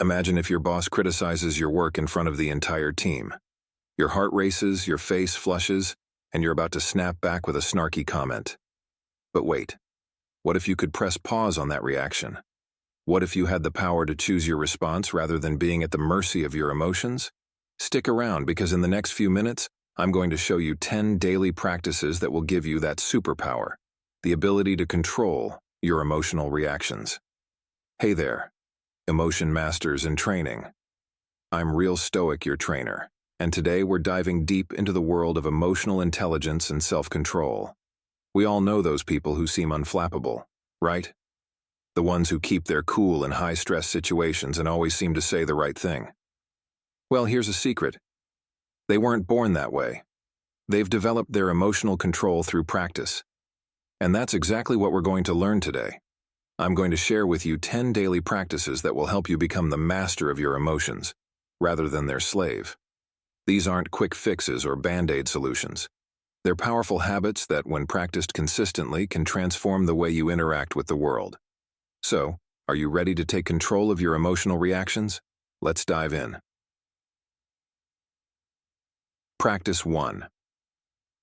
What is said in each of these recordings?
Imagine if your boss criticizes your work in front of the entire team. Your heart races, your face flushes, and you're about to snap back with a snarky comment. But wait, what if you could press pause on that reaction? What if you had the power to choose your response rather than being at the mercy of your emotions? Stick around because in the next few minutes, I'm going to show you 10 daily practices that will give you that superpower, the ability to control your emotional reactions. Hey there, emotion masters in training. I'm Real Stoic, your trainer, and today we're diving deep into the world of emotional intelligence and self-control. We all know those people who seem unflappable, right? The ones who keep their cool in high-stress situations and always seem to say the right thing. Well, here's a secret. They weren't born that way. They've developed their emotional control through practice. And that's exactly what we're going to learn today. I'm going to share with you 10 daily practices that will help you become the master of your emotions, rather than their slave. These aren't quick fixes or band-aid solutions. They're powerful habits that, when practiced consistently, can transform the way you interact with the world. So, are you ready to take control of your emotional reactions? Let's dive in. Practice 1.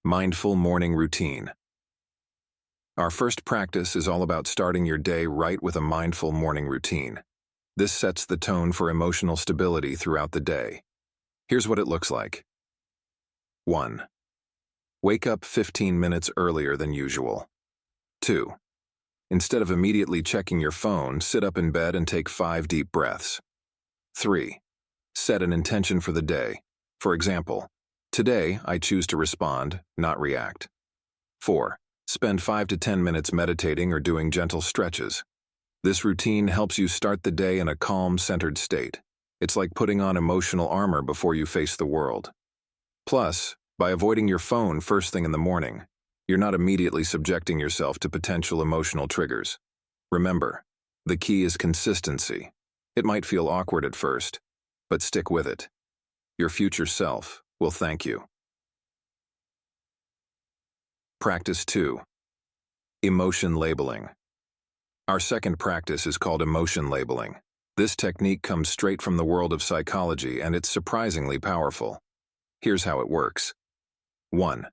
Mindful morning routine. Our first practice is all about starting your day right with a mindful morning routine. This sets the tone for emotional stability throughout the day. Here's what it looks like. 1. Wake up 15 minutes earlier than usual. 2. Instead of immediately checking your phone, sit up in bed and take 5 deep breaths. 3. Set an intention for the day. For example, today I choose to respond, not react. 4. Spend 5 to 10 minutes meditating or doing gentle stretches. This routine helps you start the day in a calm, centered state. It's like putting on emotional armor before you face the world. Plus, by avoiding your phone first thing in the morning, you're not immediately subjecting yourself to potential emotional triggers. Remember, the key is consistency. It might feel awkward at first, but stick with it. Your future self will thank you. Practice 2. Emotion labeling. Our second practice is called emotion labeling. This technique comes straight from the world of psychology, and it's surprisingly powerful. Here's how it works. 1.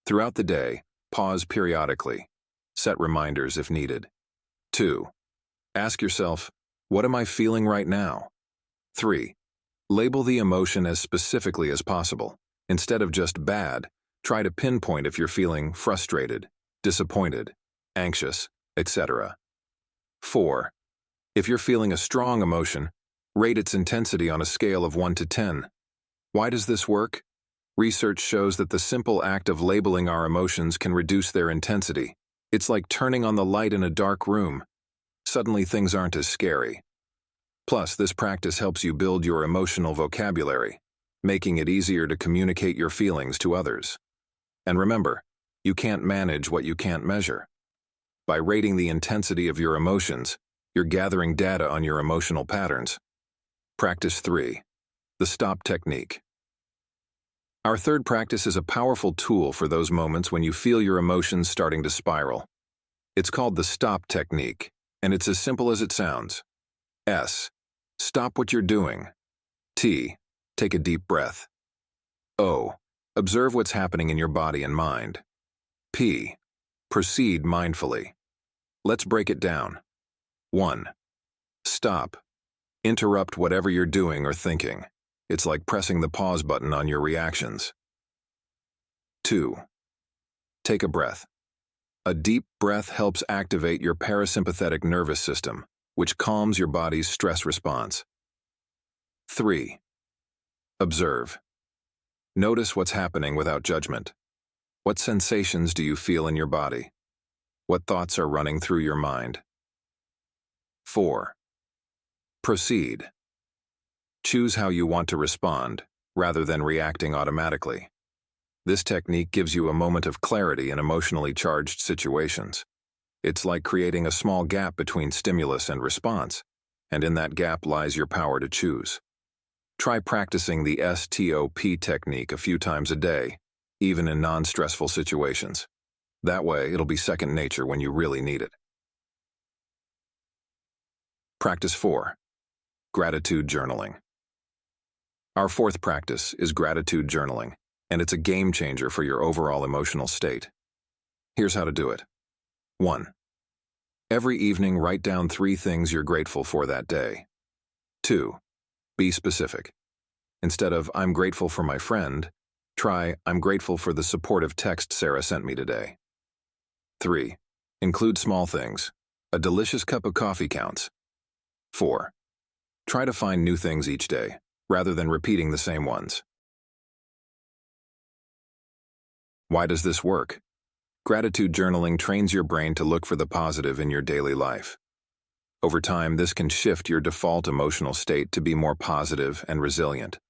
Throughout the day, pause periodically. Set reminders if needed. 2. Ask yourself, what am I feeling right now? 3. Label the emotion as specifically as possible. Instead of just bad, try to pinpoint if you're feeling frustrated, disappointed, anxious, etc. 4. If you're feeling a strong emotion, rate its intensity on a scale of 1 to 10. Why does this work? Research shows that the simple act of labeling our emotions can reduce their intensity. It's like turning on the light in a dark room. Suddenly things aren't as scary. Plus, this practice helps you build your emotional vocabulary, making it easier to communicate your feelings to others. And remember, you can't manage what you can't measure. By rating the intensity of your emotions, you're gathering data on your emotional patterns. Practice 3. The stop technique. Our third practice is a powerful tool for those moments when you feel your emotions starting to spiral. It's called the stop technique, and it's as simple as it sounds. S. Stop what you're doing. T. Take a deep breath. O. Observe what's happening in your body and mind. P. Proceed mindfully. Let's break it down. 1. Stop. Interrupt whatever you're doing or thinking. It's like pressing the pause button on your reactions. 2. Take a breath. A deep breath helps activate your parasympathetic nervous system, which calms your body's stress response. 3. Observe. Notice what's happening without judgment. What sensations do you feel in your body? What thoughts are running through your mind? 4. Proceed. Choose how you want to respond, rather than reacting automatically. This technique gives you a moment of clarity in emotionally charged situations. It's like creating a small gap between stimulus and response, and in that gap lies your power to choose. Try practicing the STOP technique a few times a day, even in non-stressful situations. That way, it'll be second nature when you really need it. Practice 4. Gratitude journaling. Our fourth practice is gratitude journaling, and it's a game changer for your overall emotional state. Here's how to do it. 1. Every evening, write down 3 things you're grateful for that day. 2. Be specific. Instead of, I'm grateful for my friend, try, I'm grateful for the supportive text Sarah sent me today. 3. Include small things. A delicious cup of coffee counts. 4. Try to find new things each day, rather than repeating the same ones. Why does this work? Gratitude journaling trains your brain to look for the positive in your daily life. Over time, this can shift your default emotional state to be more positive and resilient.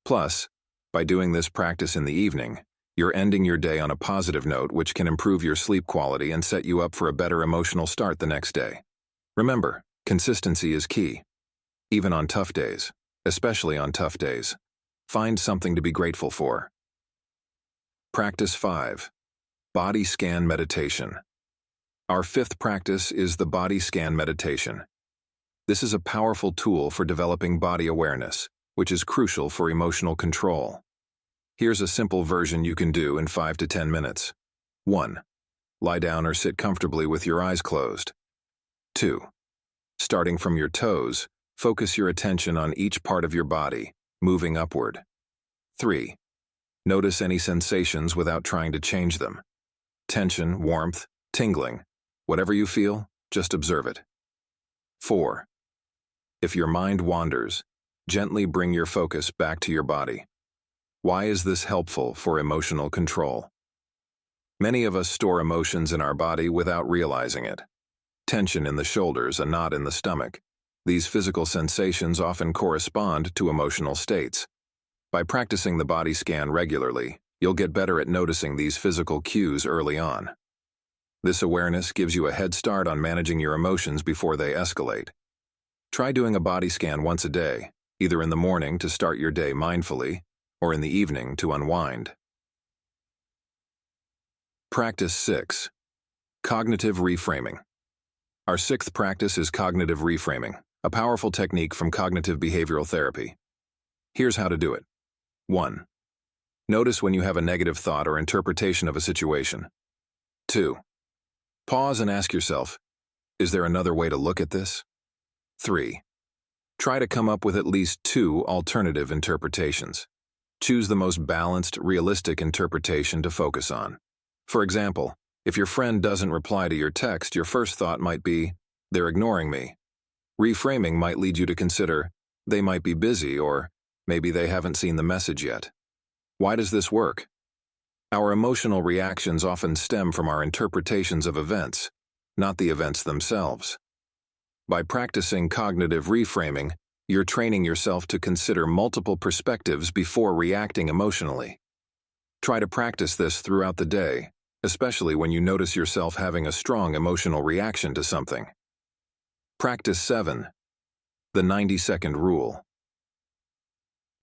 Plus, by doing this practice in the evening, you're ending your day on a positive note, which can improve your sleep quality and set you up for a better emotional start the next day. Remember, consistency is key. Even on tough days, especially on tough days, find something to be grateful for. Practice 5. Body Scan Meditation. Our 5th practice is the Body Scan Meditation. This is a powerful tool for developing body awareness, which is crucial for emotional control. Here's a simple version you can do in 5 to 10 minutes. 1. Lie down or sit comfortably with your eyes closed. 2. Starting from your toes, focus your attention on each part of your body, moving upward. 3. Notice any sensations without trying to change them. Tension, warmth, tingling. Whatever you feel, just observe it. 4. If your mind wanders, gently bring your focus back to your body. Why is this helpful for emotional control? Many of us store emotions in our body without realizing it. Tension in the shoulders, a knot in the stomach. These physical sensations often correspond to emotional states. By practicing the body scan regularly, you'll get better at noticing these physical cues early on. This awareness gives you a head start on managing your emotions before they escalate. Try doing a body scan once a day, either in the morning to start your day mindfully, or in the evening to unwind. Practice 6. Cognitive reframing. Our 6th practice is cognitive reframing, a powerful technique from cognitive behavioral therapy. Here's how to do it. 1. Notice when you have a negative thought or interpretation of a situation. 2. Pause and ask yourself, is there another way to look at this? 3. Try to come up with at least 2 alternative interpretations. Choose the most balanced, realistic interpretation to focus on. For example, if your friend doesn't reply to your text, your first thought might be, they're ignoring me. Reframing might lead you to consider, they might be busy, or maybe they haven't seen the message yet. Why does this work? Our emotional reactions often stem from our interpretations of events, not the events themselves. By practicing cognitive reframing, you're training yourself to consider multiple perspectives before reacting emotionally. Try to practice this throughout the day, especially when you notice yourself having a strong emotional reaction to something. Practice 7. The 90-second rule.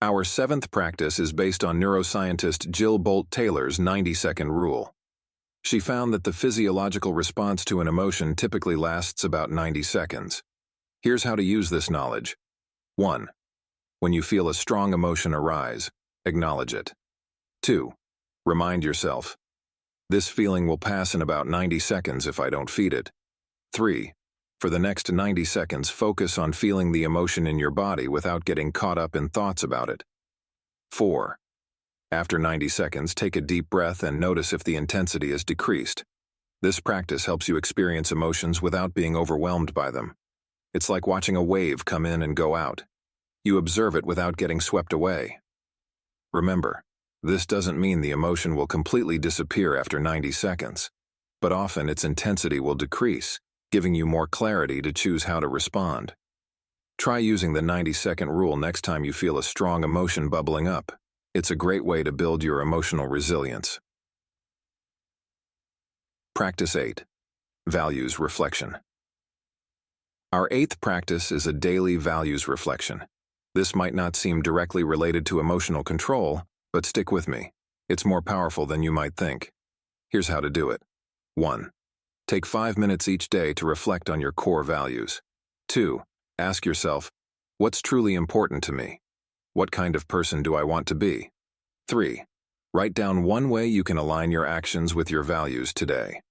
Our 7th practice is based on neuroscientist Jill Bolt Taylor's 90-second rule. She found that the physiological response to an emotion typically lasts about 90 seconds. Here's how to use this knowledge. 1. When you feel a strong emotion arise, acknowledge it. 2. Remind yourself, this feeling will pass in about 90 seconds if I don't feed it. 3. For the next 90 seconds, focus on feeling the emotion in your body without getting caught up in thoughts about it. 4. After 90 seconds, take a deep breath and notice if the intensity is decreased. This practice helps you experience emotions without being overwhelmed by them. It's like watching a wave come in and go out. You observe it without getting swept away. Remember, this doesn't mean the emotion will completely disappear after 90 seconds, but often its intensity will decrease, giving you more clarity to choose how to respond. Try using the 90-second rule next time you feel a strong emotion bubbling up. It's a great way to build your emotional resilience. Practice 8. Values reflection. Our 8th practice is a daily values reflection. This might not seem directly related to emotional control, but stick with me. It's more powerful than you might think. Here's how to do it. 1. Take 5 minutes each day to reflect on your core values. 2. Ask yourself, What's truly important to me? What kind of person do I want to be? 3. Write down one way you can align your actions with your values today.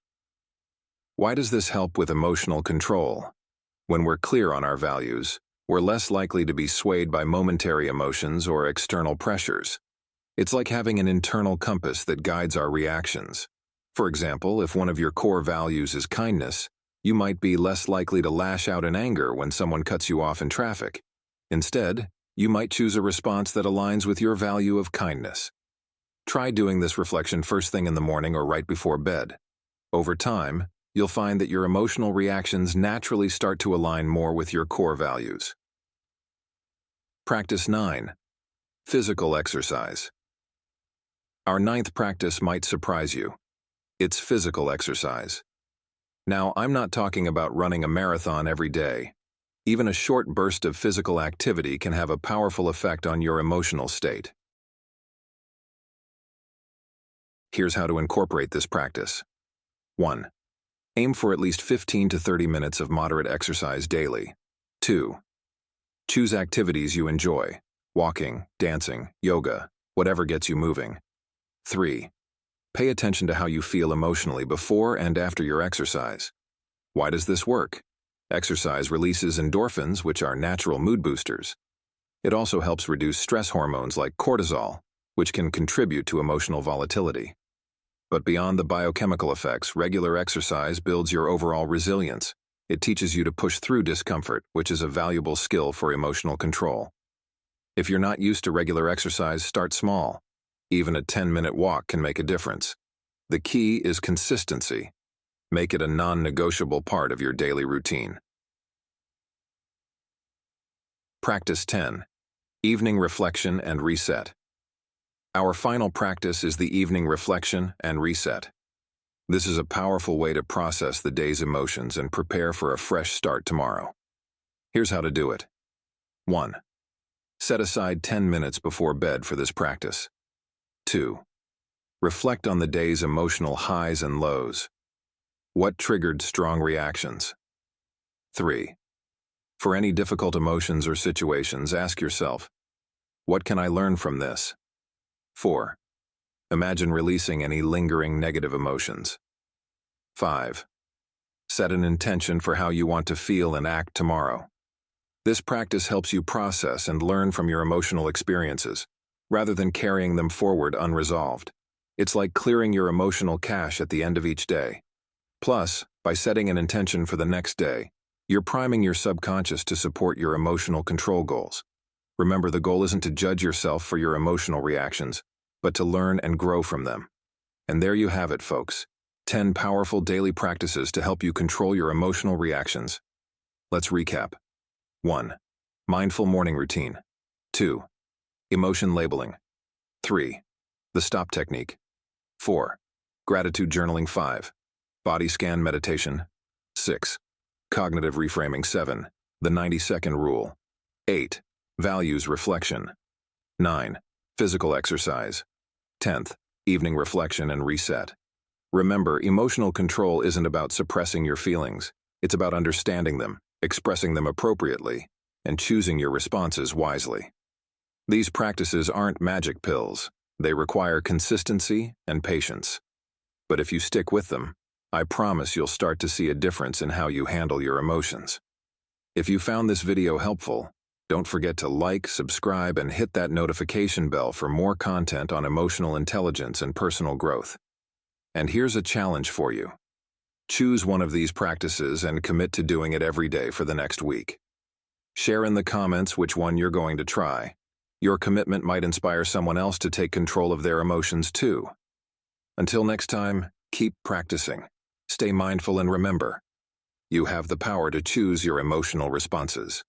Why does this help with emotional control? When we're clear on our values, we're less likely to be swayed by momentary emotions or external pressures. It's like having an internal compass that guides our reactions. For example, if one of your core values is kindness, you might be less likely to lash out in anger when someone cuts you off in traffic. Instead, you might choose a response that aligns with your value of kindness. Try doing this reflection first thing in the morning or right before bed. Over time, you'll find that your emotional reactions naturally start to align more with your core values. Practice 9. Physical exercise. Our 9th practice might surprise you. It's physical exercise. Now, I'm not talking about running a marathon every day. Even a short burst of physical activity can have a powerful effect on your emotional state. Here's how to incorporate this practice. 1. Aim for at least 15 to 30 minutes of moderate exercise daily. 2. Choose activities you enjoy: walking, dancing, yoga, whatever gets you moving. 3. Pay attention to how you feel emotionally before and after your exercise. Why does this work? Exercise releases endorphins, which are natural mood boosters. It also helps reduce stress hormones like cortisol, which can contribute to emotional volatility. But beyond the biochemical effects, regular exercise builds your overall resilience. It teaches you to push through discomfort, which is a valuable skill for emotional control. If you're not used to regular exercise, start small. Even a 10-minute walk can make a difference. The key is consistency. Make it a non-negotiable part of your daily routine. Practice 10. Evening reflection and reset. Our final practice is the evening reflection and reset. This is a powerful way to process the day's emotions and prepare for a fresh start tomorrow. Here's how to do it. 1. Set aside 10 minutes before bed for this practice. 2. Reflect on the day's emotional highs and lows. What triggered strong reactions? 3. For any difficult emotions or situations, ask yourself, what can I learn from this? 4. Imagine releasing any lingering negative emotions. 5. Set an intention for how you want to feel and act tomorrow. This practice helps you process and learn from your emotional experiences, rather than carrying them forward unresolved. It's like clearing your emotional cache at the end of each day. Plus, by setting an intention for the next day, you're priming your subconscious to support your emotional control goals. Remember, the goal isn't to judge yourself for your emotional reactions, but to learn and grow from them. And there you have it, folks. 10 powerful daily practices to help you control your emotional reactions. Let's recap. 1. Mindful morning routine. 2. Emotion labeling. 3. The stop technique. 4. Gratitude journaling. 5. Body scan meditation. 6. Cognitive reframing. 7. The 90-second rule. 8. Values reflection. 9. Physical exercise. 10th. Evening reflection and reset. Remember, emotional control isn't about suppressing your feelings. It's about understanding them, expressing them appropriately, and choosing your responses wisely. These practices aren't magic pills. They require consistency and patience. But if you stick with them, I promise you'll start to see a difference in how you handle your emotions. If you found this video helpful, don't forget to like, subscribe, and hit that notification bell for more content on emotional intelligence and personal growth. And here's a challenge for you. Choose one of these practices and commit to doing it every day for the next week. Share in the comments which one you're going to try. Your commitment might inspire someone else to take control of their emotions too. Until next time, keep practicing. Stay mindful and remember, you have the power to choose your emotional responses.